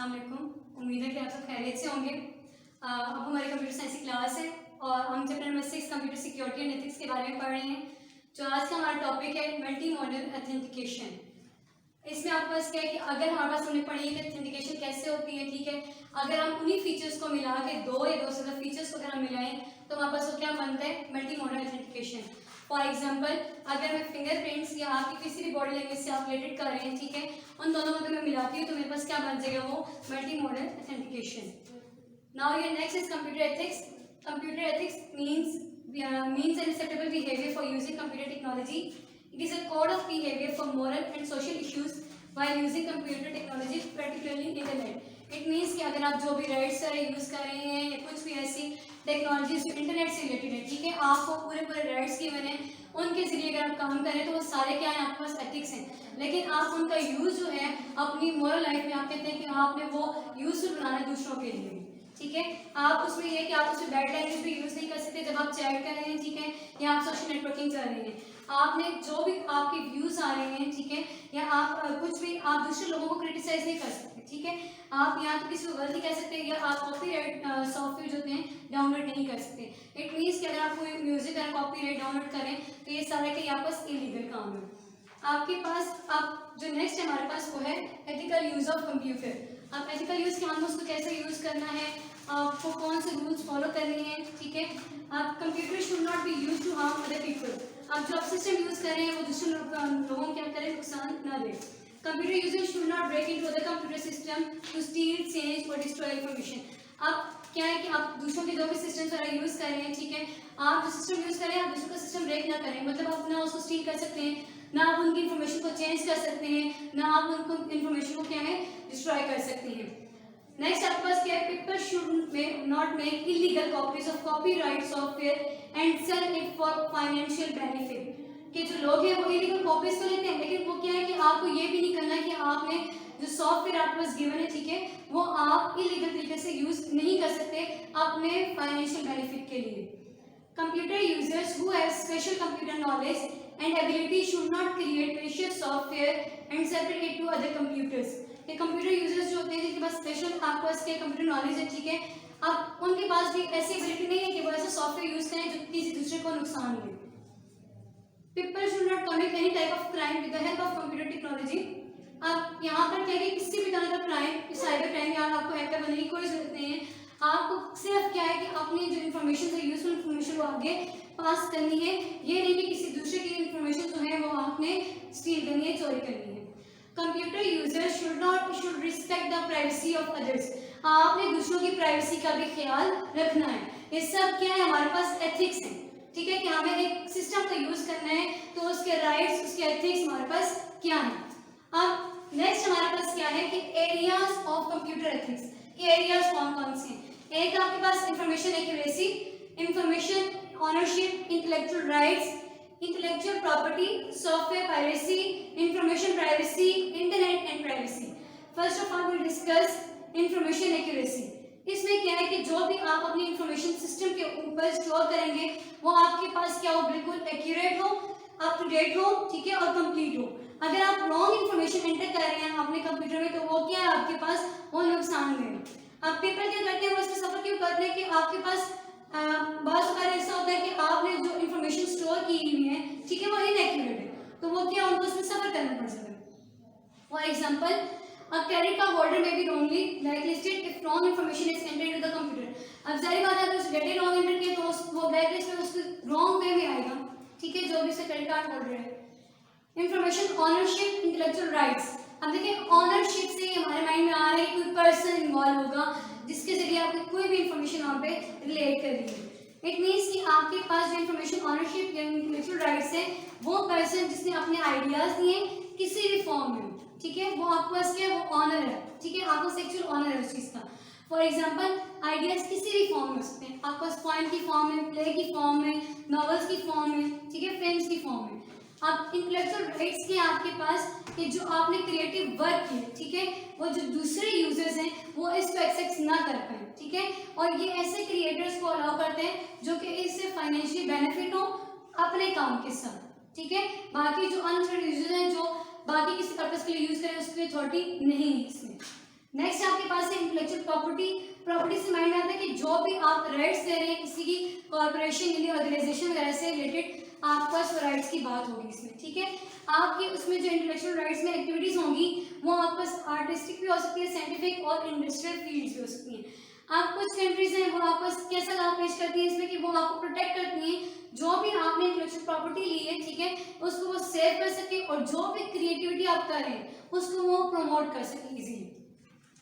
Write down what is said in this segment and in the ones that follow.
अस्सलाम वालेकुम। उम्मीद है कि आप सब खैरियत से होंगे। अब हमारी कंप्यूटर साइंस की क्लास है और हम chapter number 6 computer security and ethics के बारे में पढ़ रहे हैं। जो आज का हमारा टॉपिक है मल्टी मॉडल ऑथेंटिकेशन। इसमें आपके पास क्या है कि अगर हमारे पास हमने पढ़ी है कि ऑथेंटिकेशन कैसे होती है, ठीक है, अगर हम उन्हीं फीचर्स को मिला के दो या दो से ज़्यादा फीचर्स को अगर हम मिलाएं तो हमारे पास वो क्या बनता है, multi modal authentication. For example, अगर मैं फिंगरप्रिंट्स या आपकी किसी भी बॉडी लैंग्वेज से आप रिलेटेड कर रहे हैं, ठीक है, उन दोनों को अगर मैं मिलाती हूँ तो मेरे पास क्या बन जाएगा, वो multi modal authentication. Now your next is computer ethics. Computer ethics means an acceptable behavior for using computer technology. It is a code of behavior for moral and social issues while using computer technology, particularly internet. It means कि अगर आप जो भी rights use कर रहे हैं या कुछ भी ऐसी टेक्नोलॉजी जो इंटरनेट से रिलेटेड है, ठीक है, आपको पूरे राइट्स गिवन है, उनके जरिए अगर आप काम करें तो वो सारे क्या है, आपके पास एथिक्स हैं, लेकिन आप उनका यूज़ जो है अपनी मोरल लाइफ में आप कहते हैं कि आपने वो यूज़फुल बनाना है दूसरों के लिए, ठीक है। आप उसमें ये कि आप उसमें बैड लैंग्वेज भी यूज़ नहीं कर सकते जब आप चैट कर रहे हैं, ठीक है, या आप सोशल नेटवर्किंग कर रहे हैं। आपने जो भी आपके व्यूज़ आ रहे हैं, ठीक है, या आप कुछ भी आप दूसरे लोगों को क्रिटिसाइज नहीं कर सकते, ठीक है। आप यहाँ तो किसी को गलत नहीं कह सकते या आप कॉपीराइट सॉफ्टवेयर जो होते हैं डाउनलोड नहीं कर सकते। इट मीन्स कि अगर आप कोई म्यूजिक या कॉपीराइट डाउनलोड करें तो ये सारा के यहाँ पास इलीगल काम है आपके पास। आप जो नेक्स्ट है हमारे पास वो है एथिकल यूज़ ऑफ कंप्यूटर। आप एथिकल यूज़ के हम उसको कैसे यूज़ करना है, आपको कौन से रूल्स फॉलो करने हैं, ठीक है। आप computer should not be use to harm other people. आप जो आप सिस्टम यूज़ कर रहे हैं वो दूसरे लोगों को क्या करें, नुकसान ना दे। Computer users should not break into other computer system to steal, change और डिस्ट्रॉय इंफॉर्मेशन। आप क्या है कि आप दूसरों के जो भी सिस्टम सारा यूज़ कर रहे हैं, ठीक है, आप जो सिस्टम यूज़ करें आप दूसरों का सिस्टम ब्रेक ना करें, मतलब आप ना उसको स्टील कर सकते हैं, ना आप उनकी इन्फॉर्मेशन को चेंज कर सकते हैं, ना आप उनको इन्फॉर्मेशन को क्या है डिस्ट्रॉय कर सकते हैं। नेक्स्ट आपके पास क्या है, people should not make illegal copies of copyright software and sell it for financial benefit. कि जो लोग हैं वो इलीगल कॉपीज तो लेते हैं, लेकिन वो क्या है कि आपको ये भी नहीं करना कि आपने जो सॉफ्टवेयर आपके पास गिवन है, ठीक है, वो आप इलीगल तरीके से यूज नहीं कर सकते अपने फाइनेंशियल बेनिफिट के लिए। Computer users who have special computer knowledge and ability should not create malicious software and separate it to other computers. ये कंप्यूटर यूजर्स जो होते हैं जिनके पास स्पेशल आपके पास के कंप्यूटर नॉलेज है, ठीक है, अब उनके पास भी ऐसी एबिलिटी नहीं है कि वो ऐसा सॉफ्टवेयर यूज करें जो किसी दूसरे को नुकसान दे। People should not commit any type of crime with the help of computer technology. अब यहाँ पर क्या है, किसी भी तरह का क्राइम, साइबर क्राइम या आपको हैकर बनने की कोई जरूरत नहीं है। आपको सिर्फ क्या है कि अपनी जो इन्फॉर्मेशन है, यूजफुल इन्फॉर्मेशन को आगे पास करनी है, ये नहीं कि किसी दूसरे की इन्फॉर्मेशन जो है वो आपने स्टील करनी है, चोरी करनी है। Computer user should respect the privacy of others. आपने दूसरों की प्राइवेसी का भी ख्याल रखना है। ये सब क्या है, हमारे पास एथिक्स है, ठीक है, कि हमें एक सिस्टम का यूज करना है तो उसके राइट्स, उसके एथिक्स हमारे पास क्या है। अब नेक्स्ट हमारे पास क्या है कि एरियाज ऑफ कंप्यूटर एथिक्स। ये एरियाज कौन कौन से हैं? एक आपके पास information accuracy, information ownership, intellectual rights, intellectual property, software piracy, information privacy, internet and privacy. First of all we discuss information accuracy. इसमें क्या है कि जो भी आप अपनी इंफॉर्मेशन सिस्टम के ऊपर स्टोर करेंगे वो आपके पास क्या हो, बिल्कुल एक्यूरेट हो, अप टू डेट हो, ठीक है, और कंप्लीट हो। अगर आप रॉन्ग इंफॉर्मेशन एंटर कर रहे हैं अपने कंप्यूटर में तो वो क्या है, आपके पास वो नुकसान देगा। अब पेपर क्या करते हैं, वो इसमें सफर क्यों करते हैं कि आपके पास बहुत सारे ऐसा होता है कि आपने जो इंफॉर्मेशन स्टोर की हुई है, ठीक है, वो इनएक्यूरेट है, तो वो क्या उनको उसमें सफर करना पड़ सकता है। For example, a credit card holder may be wrongly blacklisted if wrong information is entered into the computer। अब जाहिर बात है अगर उस डेटा रॉन्ग एंटर किया तो वो ब्लैकलिस्ट में उसके रॉन्ग वे में आएगा, ठीक है, जो भी उसका क्रेडिट कार्ड होल्डर है। Information ownership, intellectual rights. अब देखिए ऑनरशिप से हमारे माइंड में आ रहा है कि कोई पर्सन इन्वॉल्व होगा जिसके जरिए आपको कोई भी इंफॉर्मेशन वहाँ पे रिलेट कर रही है। इट मीन्स कि आपके पास जो इंफॉर्मेशन ऑनरशिप या इंटेलेक्चुअल राइट्स है वो पर्सन जिसने अपने आइडियाज दिए किसी भी फॉर्म में, ठीक है, वो आपके पास क्या है, वो ऑनर है, ठीक है, आपको सेक्सुअल ऑनर है उस चीज़ का। फॉर एग्जांपल, आइडियाज किसी भी फॉर्म में हो सकते हैं, आपके पास पॉइंट की फॉर्म में, प्ले की फॉर्म में, नॉवेल्स की फॉर्म में, ठीक है, फिल्म्स की फॉर्म में। अब इंटेलेक्चुअल राइट्स के आपके पास कि जो आपने क्रिएटिव वर्क किया, ठीक है, वो जो दूसरे यूजर्स हैं वो इसको एक्सेस ना कर पाए, ठीक है, और ये ऐसे क्रिएटर्स को अलाउ करते हैं जो कि इससे फाइनेंशियली बेनिफिट हो अपने काम के साथ, ठीक है। बाकी जो अनथॉराइज्ड यूजर्स हैं जो बाकी किसी पर्पस के लिए यूज करें उसकी अथॉरिटी नहीं है इसमें। नेक्स्ट आपके पास है इंटेलेक्चुअल प्रॉपर्टी। प्रॉपर्टी से माइंड में आता है कि जो भी आप राइट्स दे रहे हैं किसी की कॉर्पोरेशन यानी ऑर्गेनाइजेशन वगैरह से रिलेटेड, आपके पास राइट्स की बात होगी इसमें, ठीक है। आपकी उसमें जो इंटेलेक्चुअल राइट्स में एक्टिविटीज होंगी वो आपके पास आर्टिस्टिक भी हो सकती है, साइंटिफिक और इंडस्ट्रियल फील्ड्स भी हो सकती हैं। आप कुछ कंट्रीज हैं वो आपस कैसा लाभ पेश करती है इसमें कि वो आपको प्रोटेक्ट करती हैं, जो भी आपने इंटेलेक्चुअल प्रॉपर्टी ली है, ठीक है, उसको वो सेव कर सके और जो भी क्रिएटिविटी आप कर रहे हैं उसको वो प्रमोट कर सके इजीली।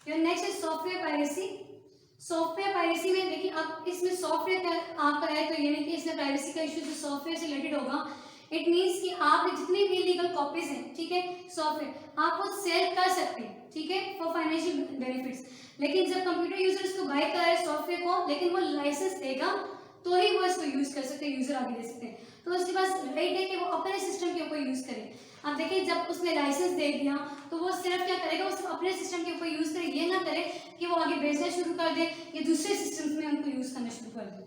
नेक्स्ट है सॉफ्टवेयर पायरेसी। सॉफ्टवेयर पायरेसी में देखिए आप इसमें सॉफ्टवेयर आपका है तो ये नहीं कि इसमें प्राइवेसी का इशू जो सॉफ्टवेयर से रिलेटेड होगा, इट मीन्स कि आपने जितनी भी इलीगल कॉपीज हैं, ठीक है, सॉफ्टवेयर आप वो सेल कर सकते हैं, ठीक है, फॉर फाइनेंशियल बेनिफिट्स। लेकिन जब कंप्यूटर यूजर इसको बाय कर रहा है सॉफ्टवेयर को, लेकिन वो लाइसेंस देगा तो ही वो इसको यूज कर सकते हैं, यूजर आगे दे सकते हैं, तो उसके पास राइट है कि वो अपने सिस्टम के ऊपर यूज करे। अब देखिए जब उसने लाइसेंस दे दिया तो वो सिर्फ क्या करेगा, वो सिर्फ अपने सिस्टम के ऊपर यूज करे, ये ना करे कि वो आगे बेचना शुरू कर दे या दूसरे सिस्टम्स में उनको यूज करना शुरू कर दे।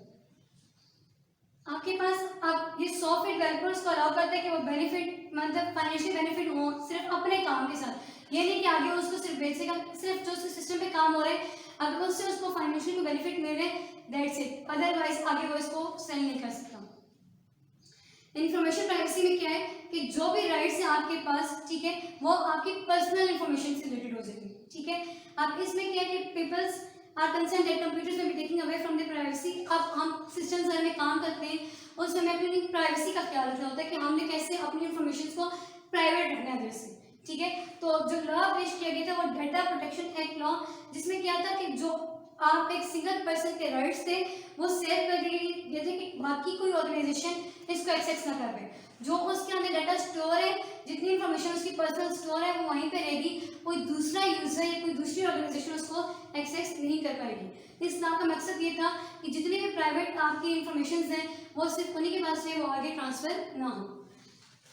आपके पास अब ये सॉफ्टवेयर डेवलपर्स को अलाउ करता है कि वो बेनिफिट मतलब फाइनेंशियल बेनिफिट हो सिर्फ अपने काम के साथ, ये नहीं कि आगे उसको सिर्फ बेचेगा, सिर्फ जो सिस्टम पे काम हो रहा है अगर उससे उसको फाइनेंशियल को बेनिफिट मिल रहे दैट्स इट, अदरवाइज आगे वो इसको सेल नहीं कर सकता। इंफॉर्मेशन प्राइवेसी में क्या है कि जो भी राइट्स है आपके पास, ठीक है, वो आपकी पर्सनल इंफॉर्मेशन से रिलेटेड हो जाएगी, ठीक है। अब इसमें क्या है कि peoples are concern that computers में be taking away from the privacy. अब हम सिस्टम से में काम करते हैं उस समय अपनी प्राइवेसी का ख्याल रखना होता है कि हमने कैसे अपनी इंफॉर्मेशन को प्राइवेट रखना है जैसे, ठीक है। तो जो लॉ पेश किया गया था वो डेटा प्रोटेक्शन एक्ट लॉ, जिसमें क्या था कि जो आप एक सिंगल पर्सन के राइट्स थे वो सेव कर दिए थे कि बाकी कोई ऑर्गेनाइजेशन इसको एक्सेस ना कर पाए। जो उसके अंदर डाटा स्टोर है, जितनी इंफॉर्मेशन उसकी पर्सनल स्टोर है वो वहीं पे रहेगी, कोई दूसरा यूजर या कोई दूसरी ऑर्गेनाइजेशन उसको एक्सेस नहीं कर पाएगी। इस नाम का मकसद ये था कि जितनी भी प्राइवेट आपकी इंफॉर्मेशन हैं वो सिर्फ उन्हीं के पास से वो आगे ट्रांसफर ना हो।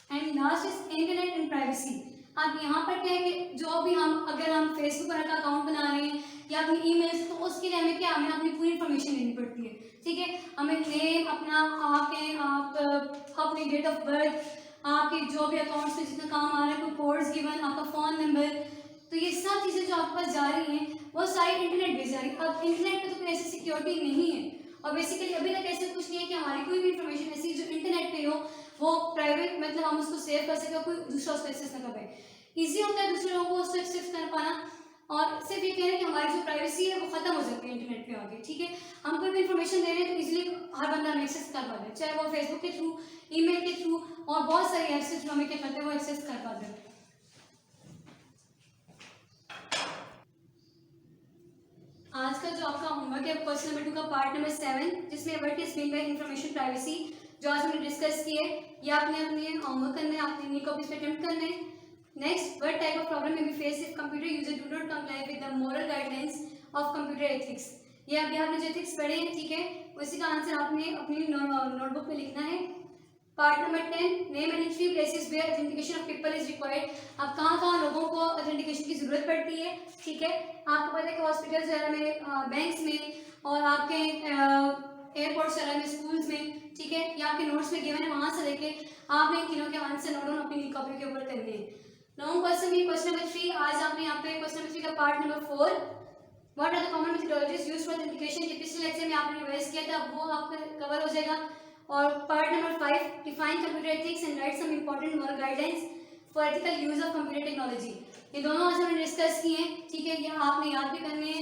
And last is internet and privacy. अब यहाँ पर क्या है कि जो भी हम अगर हम फेसबुक पर अकाउंट बना रहे हैं या अपनी ईमेल्स, तो उसके लिए हमें क्या, हमें अपनी पूरी इन्फॉर्मेशन देनी पड़ती है, ठीक है। हमें नेम अपना, आप अपनी डेट ऑफ बर्थ, आपके जो भी अकाउंट्स में जितना काम आ रहा है, कोई कोड्स गिवन, आपका फ़ोन नंबर, तो ये सब चीज़ें जो आपके पास जा रही हैं वो सारी इंटरनेट पे जा रही है। अब इंटरनेट पे तो कोई ऐसी सिक्योरिटी नहीं है और बेसिकली अभी तक ऐसे कुछ नहीं है कि हमारी कोई भी इंफॉर्मेशन ऐसी जो इंटरनेट पे हो वो प्राइवेट मतलब हम उसको सेव कर सकें, कोई दूसरा उसको एक्सेस ना कर पाए। ईजी होता है दूसरे लोगों को उसको एक्सेस कर पाना, और सिर्फ ये कह रहे हैं कि हमारी जो प्राइवेसी है वो खत्म हो जाती है इंटरनेट पे आगे, ठीक है। हम कोई भी इंफॉर्मेशन दे रहे हैं तो इजीली हर बंदा हमें एक्सेस कर पाता है, चाहे वो फेसबुक के थ्रू, ईमेल के थ्रू और बहुत सारी ऐप्स के थ्रू हमें क्या करते हैं वो एक्सेस कर पाते हैं। आज का जो आपका होमवर्क है क्वेश्चन नंबर 2 का पार्ट नंबर 7, जिसमें what is mean by information privacy, जो आज हमने डिस्कस किए, ये आपने अपने होमवर्क करना है, आपने न्यू कॉपीज पे अटेम्प्ट करना है। Next, what type of problem may be face if computer user do not comply with the moral guidelines of computer ethics. ये अभी आपने जो एथिक्स पढ़े हैं, ठीक है, उसी का आंसर आपने अपनी नोटबुक में लिखना है। Part number 10, name any 3 places where authentication of people is required. अब कहाँ लोगों को ऑथेंटिकेशन की जरूरत पड़ती है, ठीक है। आपको पता है कि हॉस्पिटल्स वगैरह में, बैंक्स में और आपके एयरपोर्ट्स वगैरह में, स्कूल्स में, ठीक है, या आपके नोट्स में गिवन है, वहाँ से लेके आपने इन तीनों के आंसर नोट डाउन अपनी कॉपी के ऊपर करने हैं। लॉन्ग क्वेश्चन में क्वेश्चन नंबर 3, आज आपने यहाँ पे क्वेश्चन नंबर 3 का part number 4, what are the common methodologies used for authentication, के पिछले लेक्चर में आपने रिवाइज किया था, वो आपका कवर हो जाएगा। और part number 5, define computer ethics and write some important moral guidelines for ethical use of computer technology. ये दोनों आज हमने डिस्कस किए हैं, ठीक है, ये आपने याद भी करने हैं।